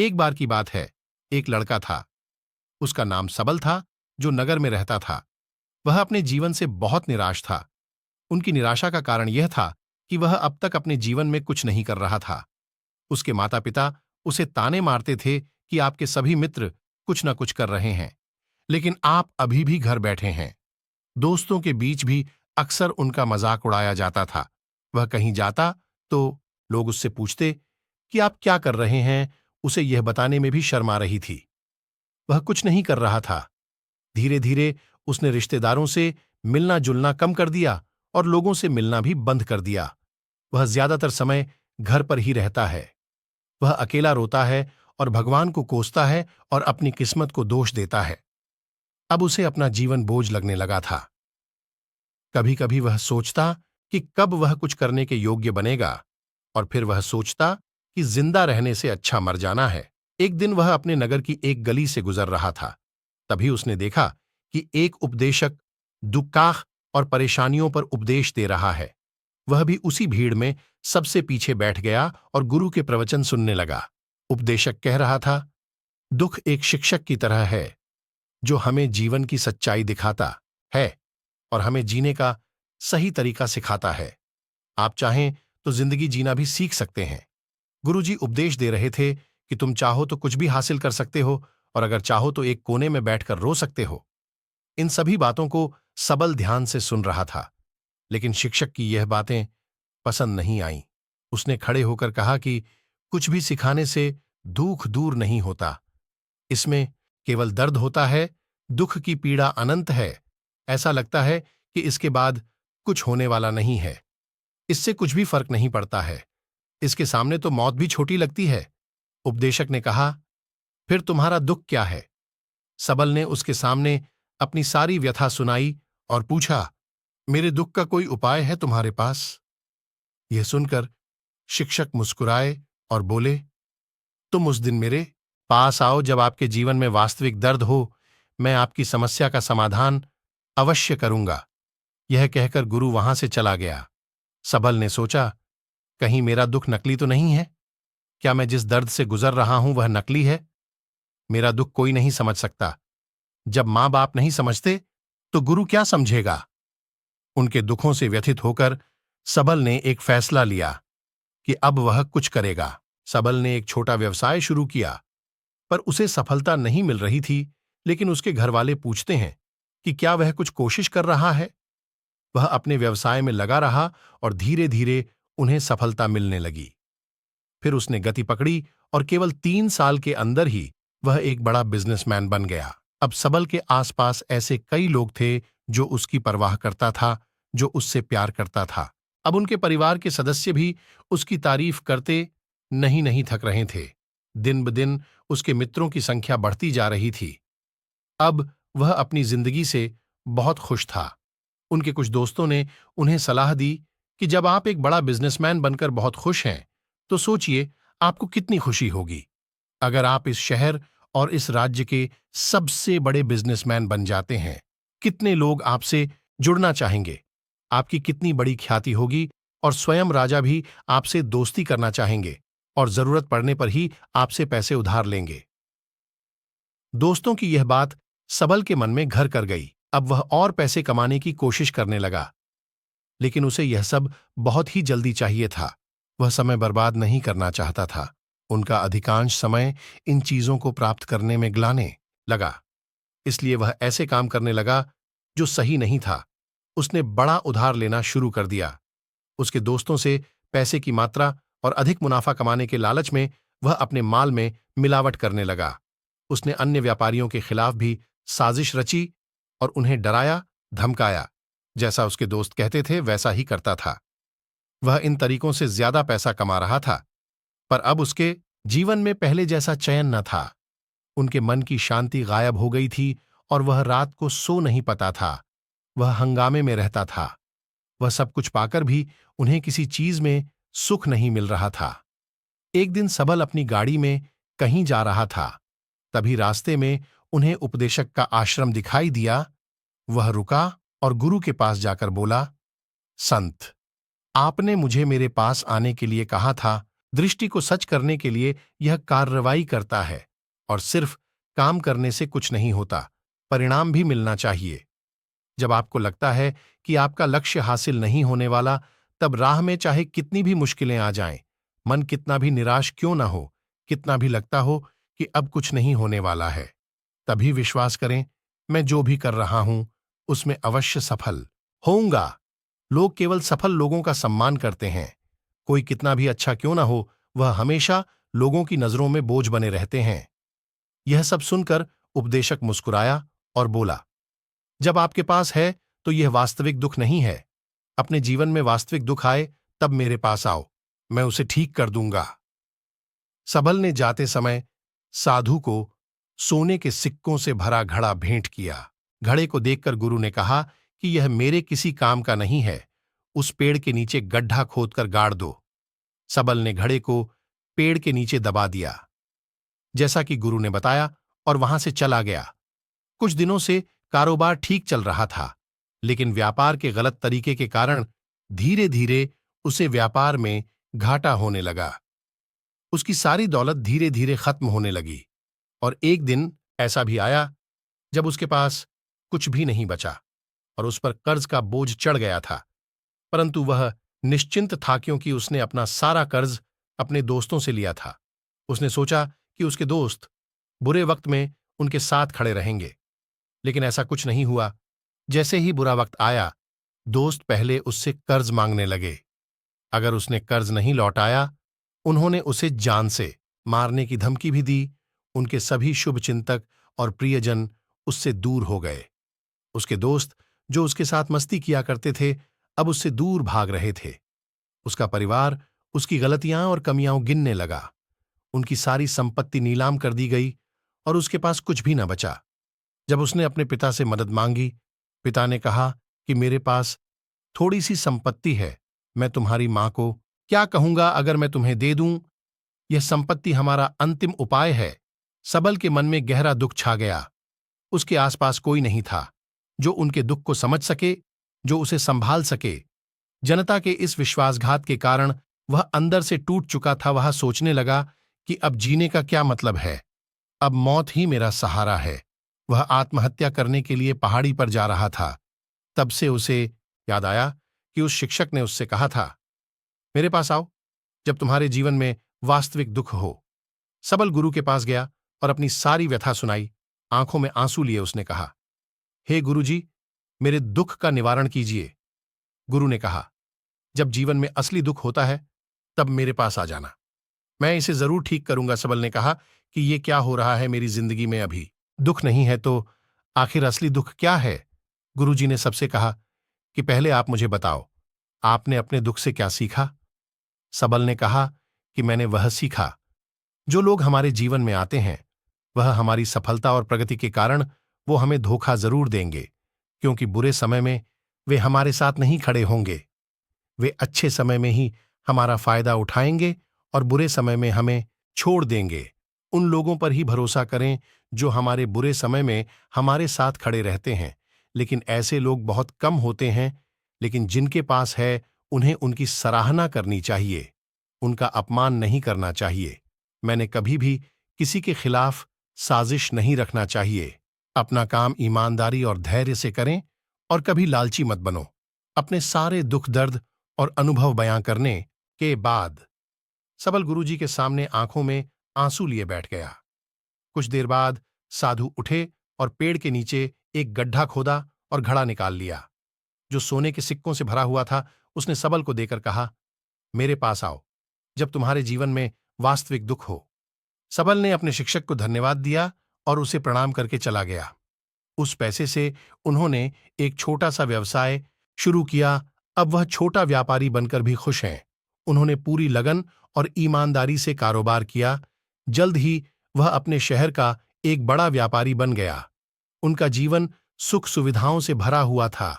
एक बार की बात है, एक लड़का था। उसका नाम सबल था, जो नगर में रहता था। वह अपने जीवन से बहुत निराश था। उनकी निराशा का कारण यह था कि वह अब तक अपने जीवन में कुछ नहीं कर रहा था। उसके माता पिता उसे ताने मारते थे कि आपके सभी मित्र कुछ न कुछ कर रहे हैं, लेकिन आप अभी भी घर बैठे हैं। दोस्तों के बीच भी अक्सर उनका मजाक उड़ाया जाता था। वह कहीं जाता तो लोग उससे पूछते कि आप क्या कर रहे हैं। उसे यह बताने में भी शर्म आ रही थी। वह कुछ नहीं कर रहा था। धीरे धीरे उसने रिश्तेदारों से मिलना जुलना कम कर दिया और लोगों से मिलना भी बंद कर दिया। वह ज्यादातर समय घर पर ही रहता है। वह अकेला रोता है और भगवान को कोसता है और अपनी किस्मत को दोष देता है। अब उसे अपना जीवन बोझ लगने लगा था। कभी कभी वह सोचता कि कब वह कुछ करने के योग्य बनेगा, और फिर वह सोचता कि जिंदा रहने से अच्छा मर जाना है। एक दिन वह अपने नगर की एक गली से गुजर रहा था। तभी उसने देखा कि एक उपदेशक दुक्काह और परेशानियों पर उपदेश दे रहा है। वह भी उसी भीड़ में सबसे पीछे बैठ गया और गुरु के प्रवचन सुनने लगा। उपदेशक कह रहा था, दुख एक शिक्षक की तरह है जो हमें जीवन की सच्चाई दिखाता है और हमें जीने का सही तरीका सिखाता है। आप चाहें तो जिंदगी जीना भी सीख सकते हैं। गुरुजी उपदेश दे रहे थे कि तुम चाहो तो कुछ भी हासिल कर सकते हो, और अगर चाहो तो एक कोने में बैठकर रो सकते हो। इन सभी बातों को सबल ध्यान से सुन रहा था, लेकिन शिक्षक की यह बातें पसंद नहीं आईं। उसने खड़े होकर कहा कि कुछ भी सिखाने से दुख दूर नहीं होता। इसमें केवल दर्द होता है। दुख की पीड़ा अनंत है। ऐसा लगता है कि इसके बाद कुछ होने वाला नहीं है। इससे कुछ भी फर्क नहीं पड़ता है। इसके सामने तो मौत भी छोटी लगती है। उपदेशक ने कहा, फिर तुम्हारा दुख क्या है? सबल ने उसके सामने अपनी सारी व्यथा सुनाई और पूछा, मेरे दुख का कोई उपाय है तुम्हारे पास? यह सुनकर शिक्षक मुस्कुराए और बोले, तुम उस दिन मेरे पास आओ जब आपके जीवन में वास्तविक दर्द हो। मैं आपकी समस्या का समाधान अवश्य करूंगा। यह कहकर गुरु वहां से चला गया। सबल ने सोचा, कहीं मेरा दुख नकली तो नहीं है? क्या मैं जिस दर्द से गुजर रहा हूं वह नकली है? मेरा दुख कोई नहीं समझ सकता। जब मां बाप नहीं समझते तो गुरु क्या समझेगा? उनके दुखों से व्यथित होकर सबल ने एक फैसला लिया कि अब वह कुछ करेगा। सबल ने एक छोटा व्यवसाय शुरू किया, पर उसे सफलता नहीं मिल रही थी। लेकिन उसके घरवाले पूछते हैं कि क्या वह कुछ कोशिश कर रहा है? वह अपने व्यवसाय में लगा रहा और धीरे धीरे उन्हें सफलता मिलने लगी। फिर उसने गति पकड़ी और केवल 3 साल के अंदर ही वह एक बड़ा बिजनेसमैन बन गया। अब सबल के आसपास ऐसे कई लोग थे जो उसकी परवाह करता था, जो उससे प्यार करता था। अब उनके परिवार के सदस्य भी उसकी तारीफ करते नहीं थक रहे थे। दिन ब दिन उसके मित्रों की संख्या बढ़ती जा रही थी। अब वह अपनी जिंदगी से बहुत खुश था। उनके कुछ दोस्तों ने उन्हें सलाह दी कि जब आप एक बड़ा बिजनेसमैन बनकर बहुत खुश हैं, तो सोचिए आपको कितनी खुशी होगी अगर आप इस शहर और इस राज्य के सबसे बड़े बिजनेसमैन बन जाते हैं। कितने लोग आपसे जुड़ना चाहेंगे, आपकी कितनी बड़ी ख्याति होगी, और स्वयं राजा भी आपसे दोस्ती करना चाहेंगे और जरूरत पड़ने पर ही आपसे पैसे उधार लेंगे। दोस्तों की यह बात सबल के मन में घर कर गई। अब वह और पैसे कमाने की कोशिश करने लगा, लेकिन उसे यह सब बहुत ही जल्दी चाहिए था। वह समय बर्बाद नहीं करना चाहता था। उनका अधिकांश समय इन चीजों को प्राप्त करने में गलाने लगा। इसलिए वह ऐसे काम करने लगा जो सही नहीं था। उसने बड़ा उधार लेना शुरू कर दिया। उसके दोस्तों से पैसे की मात्रा और अधिक मुनाफा कमाने के लालच में वह अपने माल में मिलावट करने लगा। उसने अन्य व्यापारियों के खिलाफ भी साजिश रची और उन्हें डराया धमकाया। जैसा उसके दोस्त कहते थे वैसा ही करता था। वह इन तरीकों से ज्यादा पैसा कमा रहा था, पर अब उसके जीवन में पहले जैसा चैन न था। उनके मन की शांति गायब हो गई थी और वह रात को सो नहीं पाता था। वह हंगामे में रहता था। वह सब कुछ पाकर भी उन्हें किसी चीज में सुख नहीं मिल रहा था। एक दिन सबल अपनी गाड़ी में कहीं जा रहा था। तभी रास्ते में उन्हें उपदेशक का आश्रम दिखाई दिया। वह रुका और गुरु के पास जाकर बोला, संत, आपने मुझे मेरे पास आने के लिए कहा था, दृष्टि को सच करने के लिए यह कार्रवाई करता है, और सिर्फ काम करने से कुछ नहीं होता, परिणाम भी मिलना चाहिए। जब आपको लगता है कि आपका लक्ष्य हासिल नहीं होने वाला, तब राह में चाहे कितनी भी मुश्किलें आ जाएं, मन कितना भी निराश क्यों ना हो, कितना भी लगता हो कि अब कुछ नहीं होने वाला है, तभी विश्वास करें, मैं जो भी कर रहा हूं उसमें अवश्य सफल होऊंगा। लोग केवल सफल लोगों का सम्मान करते हैं। कोई कितना भी अच्छा क्यों ना हो, वह हमेशा लोगों की नजरों में बोझ बने रहते हैं। यह सब सुनकर उपदेशक मुस्कुराया और बोला, जब आपके पास है तो यह वास्तविक दुख नहीं है। अपने जीवन में वास्तविक दुख आए तब मेरे पास आओ, मैं उसे ठीक कर दूंगा। सबल ने जाते समय साधु को सोने के सिक्कों से भरा घड़ा भेंट किया। घड़े को देखकर गुरु ने कहा कि यह मेरे किसी काम का नहीं है, उस पेड़ के नीचे गड्ढा खोदकर गाड़ दो। सबल ने घड़े को पेड़ के नीचे दबा दिया, जैसा कि गुरु ने बताया, और वहां से चला गया। कुछ दिनों से कारोबार ठीक चल रहा था, लेकिन व्यापार के गलत तरीके के कारण धीरे धीरे उसे व्यापार में घाटा होने लगा। उसकी सारी दौलत धीरे धीरे खत्म होने लगी, और एक दिन ऐसा भी आया जब उसके पास कुछ भी नहीं बचा और उस पर कर्ज का बोझ चढ़ गया था। परंतु वह निश्चिंत था, क्योंकि उसने अपना सारा कर्ज अपने दोस्तों से लिया था। उसने सोचा कि उसके दोस्त बुरे वक्त में उनके साथ खड़े रहेंगे, लेकिन ऐसा कुछ नहीं हुआ। जैसे ही बुरा वक्त आया, दोस्त पहले उससे कर्ज मांगने लगे। अगर उसने कर्ज नहीं लौटाया, उन्होंने उसे जान से मारने की धमकी भी दी। उनके सभी शुभचिंतक और प्रियजन उससे दूर हो गए। उसके दोस्त, जो उसके साथ मस्ती किया करते थे, अब उससे दूर भाग रहे थे। उसका परिवार उसकी गलतियां और कमियां गिनने लगा। उनकी सारी संपत्ति नीलाम कर दी गई और उसके पास कुछ भी न बचा। जब उसने अपने पिता से मदद मांगी, पिता ने कहा कि मेरे पास थोड़ी सी संपत्ति है, मैं तुम्हारी मां को क्या कहूंगा अगर मैं तुम्हें दे दूं? यह संपत्ति हमारा अंतिम उपाय है। सबल के मन में गहरा दुख छा गया। उसके आसपास कोई नहीं था जो उनके दुख को समझ सके, जो उसे संभाल सके। जनता के इस विश्वासघात के कारण वह अंदर से टूट चुका था। वह सोचने लगा कि अब जीने का क्या मतलब है, अब मौत ही मेरा सहारा है। वह आत्महत्या करने के लिए पहाड़ी पर जा रहा था। तब से उसे याद आया कि उस शिक्षक ने उससे कहा था, मेरे पास आओ जब तुम्हारे जीवन में वास्तविक दुख हो। सबल गुरु के पास गया और अपनी सारी व्यथा सुनाई। आंखों में आंसू लिए उसने कहा, हे गुरुजी, मेरे दुख का निवारण कीजिए। गुरु ने कहा, जब जीवन में असली दुख होता है तब मेरे पास आ जाना, मैं इसे जरूर ठीक करूंगा। सबल ने कहा कि ये क्या हो रहा है मेरी जिंदगी में, अभी दुख नहीं है तो आखिर असली दुख क्या है? गुरुजी ने सबसे कहा कि पहले आप मुझे बताओ, आपने अपने दुख से क्या सीखा? सबल ने कहा कि मैंने वह सीखा, जो लोग हमारे जीवन में आते हैं, वह हमारी सफलता और प्रगति के कारण वो हमें धोखा जरूर देंगे, क्योंकि बुरे समय में वे हमारे साथ नहीं खड़े होंगे। वे अच्छे समय में ही हमारा फायदा उठाएंगे और बुरे समय में हमें छोड़ देंगे। उन लोगों पर ही भरोसा करें जो हमारे बुरे समय में हमारे साथ खड़े रहते हैं, लेकिन ऐसे लोग बहुत कम होते हैं। लेकिन जिनके पास है, उन्हें उनकी सराहना करनी चाहिए, उनका अपमान नहीं करना चाहिए। मैंने कभी भी किसी के खिलाफ साजिश नहीं रखना चाहिए। अपना काम ईमानदारी और धैर्य से करें और कभी लालची मत बनो। अपने सारे दुख दर्द और अनुभव बयां करने के बाद सबल गुरुजी के सामने आंखों में आंसू लिए बैठ गया। कुछ देर बाद साधु उठे और पेड़ के नीचे एक गड्ढा खोदा और घड़ा निकाल लिया, जो सोने के सिक्कों से भरा हुआ था। उसने सबल को देकर कहा, मेरे पास आओ जब तुम्हारे जीवन में वास्तविक दुख हो। सबल ने अपने शिक्षक को धन्यवाद दिया और उसे प्रणाम करके चला गया। उस पैसे से उन्होंने एक छोटा सा व्यवसाय शुरू किया। अब वह छोटा व्यापारी बनकर भी खुश हैं। उन्होंने पूरी लगन और ईमानदारी से कारोबार किया। जल्द ही वह अपने शहर का एक बड़ा व्यापारी बन गया। उनका जीवन सुख सुविधाओं से भरा हुआ था।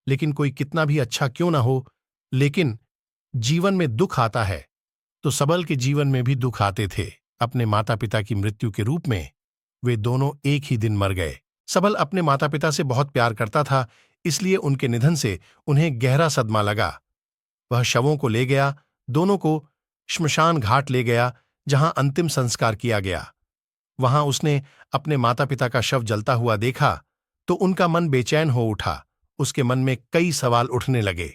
लेकिन कोई कितना भी अच्छा क्यों ना हो, लेकिन जीवन में दुख आता है, तो सबल के जीवन में भी दुख आते थे। अपने माता पिता की मृत्यु के रूप में वे दोनों एक ही दिन मर गए। सबल अपने माता पिता से बहुत प्यार करता था, इसलिए उनके निधन से उन्हें गहरा सदमा लगा। वह शवों को ले गया, दोनों को श्मशान घाट ले गया जहां अंतिम संस्कार किया गया। वहां उसने अपने माता पिता का शव जलता हुआ देखा तो उनका मन बेचैन हो उठा। उसके मन में कई सवाल उठने लगे।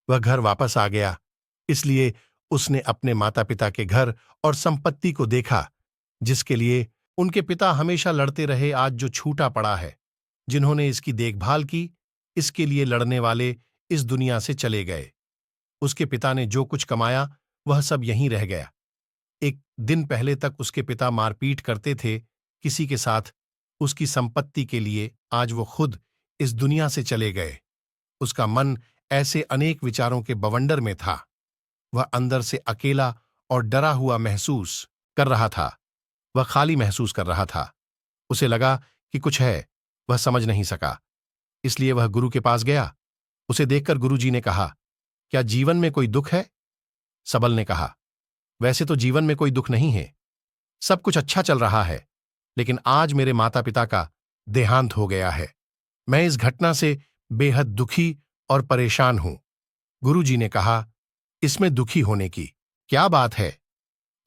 वह घर वापस आ गया, इसलिए उसने अपने माता पिता के घर और संपत्ति को देखा, जिसके लिए उनके पिता हमेशा लड़ते रहे आज जो छूटा पड़ा है। जिन्होंने इसकी देखभाल की, इसके लिए लड़ने वाले इस दुनिया से चले गए। उसके पिता ने जो कुछ कमाया वह सब यहीं रह गया। एक दिन पहले तक उसके पिता मारपीट करते थे किसी के साथ उसकी संपत्ति के लिए, आज वो खुद इस दुनिया से चले गए। उसका मन ऐसे अनेक विचारों के बवंडर में था। वह अंदर से अकेला और डरा हुआ महसूस कर रहा था। वह खाली महसूस कर रहा था। उसे लगा कि कुछ है, वह समझ नहीं सका। इसलिए वह गुरु के पास गया। उसे देखकर गुरुजी ने कहा, क्या जीवन में कोई दुख है? सबल ने कहा, वैसे तो जीवन में कोई दुख नहीं है, सब कुछ अच्छा चल रहा है, लेकिन आज मेरे माता पिता का देहांत हो गया है। मैं इस घटना से बेहद दुखी और परेशान हूं। गुरुजी ने कहा, इसमें दुखी होने की क्या बात है?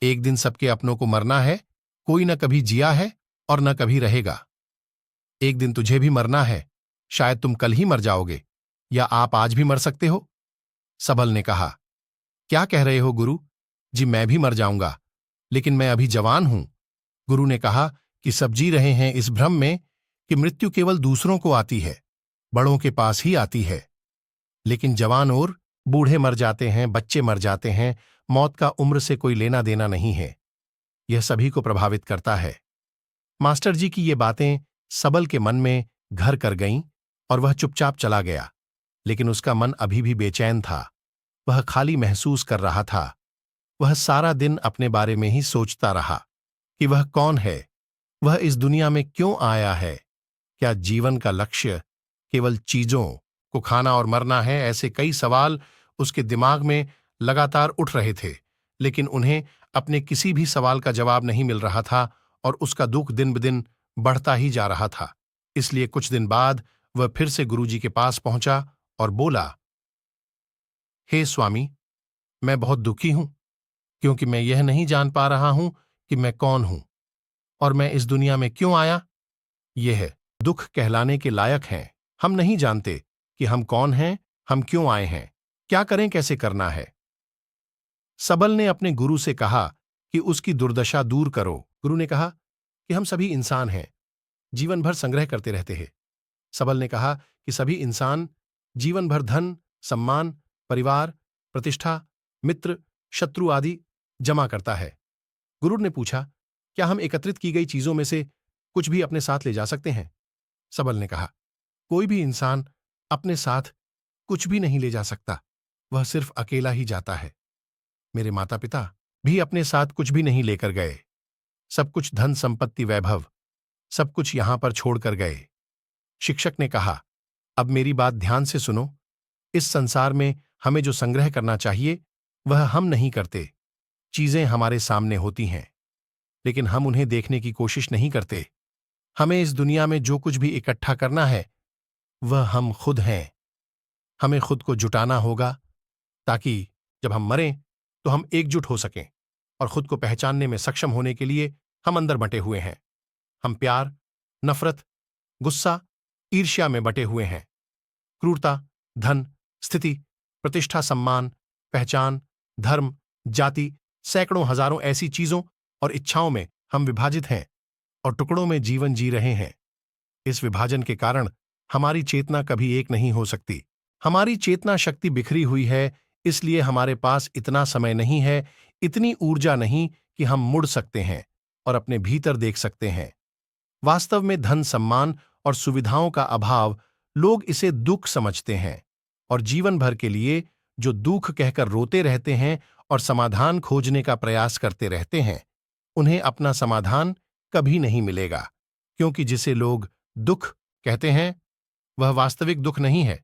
एक दिन सबके अपनों को मरना है। कोई न कभी जिया है और न कभी रहेगा। एक दिन तुझे भी मरना है। शायद तुम कल ही मर जाओगे, या आप आज भी मर सकते हो। सबल ने कहा, क्या कह रहे हो गुरु जी? मैं भी मर जाऊंगा, लेकिन मैं अभी जवान हूं। गुरु ने कहा कि सब जी रहे हैं इस भ्रम में कि मृत्यु केवल दूसरों को आती है, बड़ों के पास ही आती है। लेकिन जवान और बूढ़े मर जाते हैं, बच्चे मर जाते हैं। मौत का उम्र से कोई लेना देना नहीं है। यह सभी को प्रभावित करता है। मास्टर जी की ये बातें सबल के मन में घर कर गईं और वह चुपचाप चला गया। लेकिन उसका मन अभी भी बेचैन था। वह खाली महसूस कर रहा था। वह सारा दिन अपने बारे में ही सोचता रहा कि वह कौन है, वह इस दुनिया में क्यों आया है। क्या जीवन का लक्ष्य केवल चीजों को खाना और मरना है? ऐसे कई सवाल उसके दिमाग में लगातार उठ रहे थे, लेकिन उन्हें अपने किसी भी सवाल का जवाब नहीं मिल रहा था और उसका दुख दिन ब दिन बढ़ता ही जा रहा था। इसलिए कुछ दिन बाद वह फिर से गुरुजी के पास पहुंचा और बोला, हे स्वामी, मैं बहुत दुखी हूं, क्योंकि मैं यह नहीं जान पा रहा हूं कि मैं कौन हूं और मैं इस दुनिया में क्यों आया। यह दुख कहलाने के लायक हैं। हम नहीं जानते कि हम कौन हैं, हम क्यों आए हैं, क्या करें, कैसे करना है। सबल ने अपने गुरु से कहा कि उसकी दुर्दशा दूर करो। गुरु ने कहा कि हम सभी इंसान हैं, जीवन भर संग्रह करते रहते हैं। सबल ने कहा कि सभी इंसान जीवन भर धन, सम्मान, परिवार, प्रतिष्ठा, मित्र, शत्रु आदि जमा करता है। गुरु ने पूछा, क्या हम एकत्रित की गई चीजों में से कुछ भी अपने साथ ले जा सकते हैं? सबल ने कहा, कोई भी इंसान अपने साथ कुछ भी नहीं ले जा सकता, वह सिर्फ अकेला ही जाता है। मेरे माता पिता भी अपने साथ कुछ भी नहीं लेकर गए। सब कुछ धन संपत्ति वैभव सब कुछ यहां पर छोड़कर गए। शिक्षक ने कहा, अब मेरी बात ध्यान से सुनो। इस संसार में हमें जो संग्रह करना चाहिए वह हम नहीं करते। चीजें हमारे सामने होती हैं, लेकिन हम उन्हें देखने की कोशिश नहीं करते। हमें इस दुनिया में जो कुछ भी इकट्ठा करना है वह हम खुद हैं। हमें खुद को जुटाना होगा ताकि जब हम मरें तो हम एकजुट हो सकें। और खुद को पहचानने में सक्षम होने के लिए हम अंदर बंटे हुए हैं। हम प्यार, नफरत, गुस्सा, ईर्ष्या में बंटे हुए हैं। क्रूरता, धन, स्थिति, प्रतिष्ठा, सम्मान, पहचान, धर्म, जाति, सैकड़ों हजारों ऐसी चीजों और इच्छाओं में हम विभाजित हैं और टुकड़ों में जीवन जी रहे हैं। इस विभाजन के कारण हमारी चेतना कभी एक नहीं हो सकती। हमारी चेतना शक्ति बिखरी हुई है, इसलिए हमारे पास इतना समय नहीं है, इतनी ऊर्जा नहीं कि हम मुड़ सकते हैं और अपने भीतर देख सकते हैं। वास्तव में धन, सम्मान और सुविधाओं का अभाव, लोग इसे दुख समझते हैं और जीवन भर के लिए जो दुख कहकर रोते रहते हैं और समाधान खोजने का प्रयास करते रहते हैं, उन्हें अपना समाधान कभी नहीं मिलेगा, क्योंकि जिसे लोग दुख कहते हैं वह वास्तविक दुख नहीं है।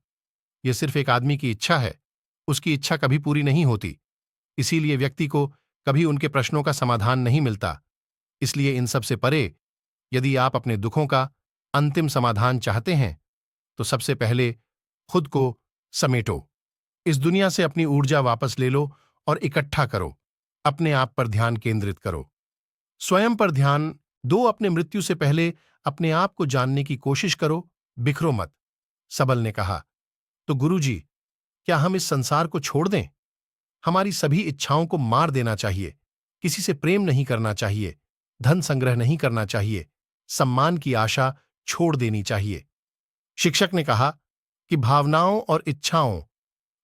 यह सिर्फ एक आदमी की इच्छा है, उसकी इच्छा कभी पूरी नहीं होती। इसीलिए व्यक्ति को कभी उनके प्रश्नों का समाधान नहीं मिलता। इसलिए इन सब से परे, यदि आप अपने दुखों का अंतिम समाधान चाहते हैं तो सबसे पहले खुद को समेटो। इस दुनिया से अपनी ऊर्जा वापस ले लो और इकट्ठा करो। अपने आप पर ध्यान केंद्रित करो। स्वयं पर ध्यान दो। अपने मृत्यु से पहले अपने आप को जानने की कोशिश करो, बिखरो मत। सबल ने कहा, तो गुरुजी, क्या हम इस संसार को छोड़ दें? हमारी सभी इच्छाओं को मार देना चाहिए। किसी से प्रेम नहीं करना चाहिए, धन संग्रह नहीं करना चाहिए, सम्मान की आशा छोड़ देनी चाहिए। शिक्षक ने कहा कि भावनाओं और इच्छाओं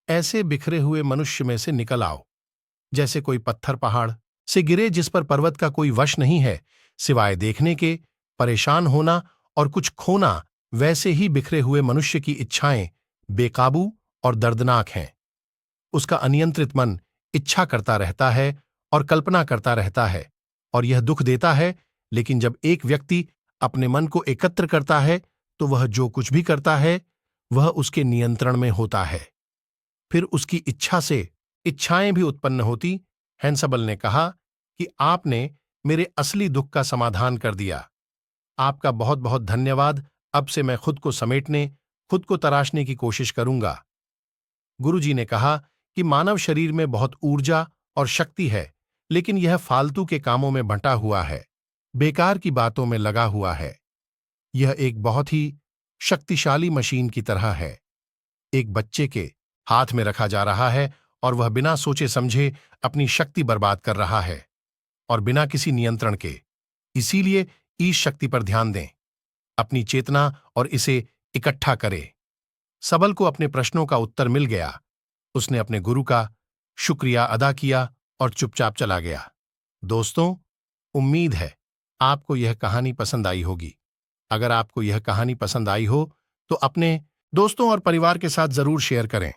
ऐसे बिखरे हुए मनुष्य में से निकल आओ, जैसे कोई पत्थर पहाड़ से गिरे जिस पर पर्वत का कोई वश नहीं है, सिवाय देखने के, परेशान होना और कुछ खोना। वैसे ही बिखरे हुए मनुष्य की इच्छाएं बेकाबू और दर्दनाक हैं। उसका अनियंत्रित मन इच्छा करता रहता है और कल्पना करता रहता है, और यह दुख देता है। लेकिन जब एक व्यक्ति अपने मन को एकत्र करता है, तो वह जो कुछ भी करता है वह उसके नियंत्रण में होता है। फिर उसकी इच्छा से इच्छाएं भी उत्पन्न होती। हैंसबल ने कहा कि आपने मेरे असली दुख का समाधान कर दिया। आपका बहुत बहुत धन्यवाद। अब से मैं खुद को समेटने, खुद को तराशने की कोशिश करूंगा। गुरुजी ने कहा कि मानव शरीर में बहुत ऊर्जा और शक्ति है, लेकिन यह फालतू के कामों में बंटा हुआ है, बेकार की बातों में लगा हुआ है। यह एक बहुत ही शक्तिशाली मशीन की तरह है। एक बच्चे के हाथ में रखा जा रहा है और वह बिना सोचे समझे अपनी शक्ति बर्बाद कर रहा है, और बिना किसी नियंत्रण के। इसीलिए ईश शक्ति पर ध्यान दें, अपनी चेतना, और इसे इकट्ठा करें। सबल को अपने प्रश्नों का उत्तर मिल गया। उसने अपने गुरु का शुक्रिया अदा किया और चुपचाप चला गया। दोस्तों, उम्मीद है आपको यह कहानी पसंद आई होगी। अगर आपको यह कहानी पसंद आई हो तो अपने दोस्तों और परिवार के साथ जरूर शेयर करें।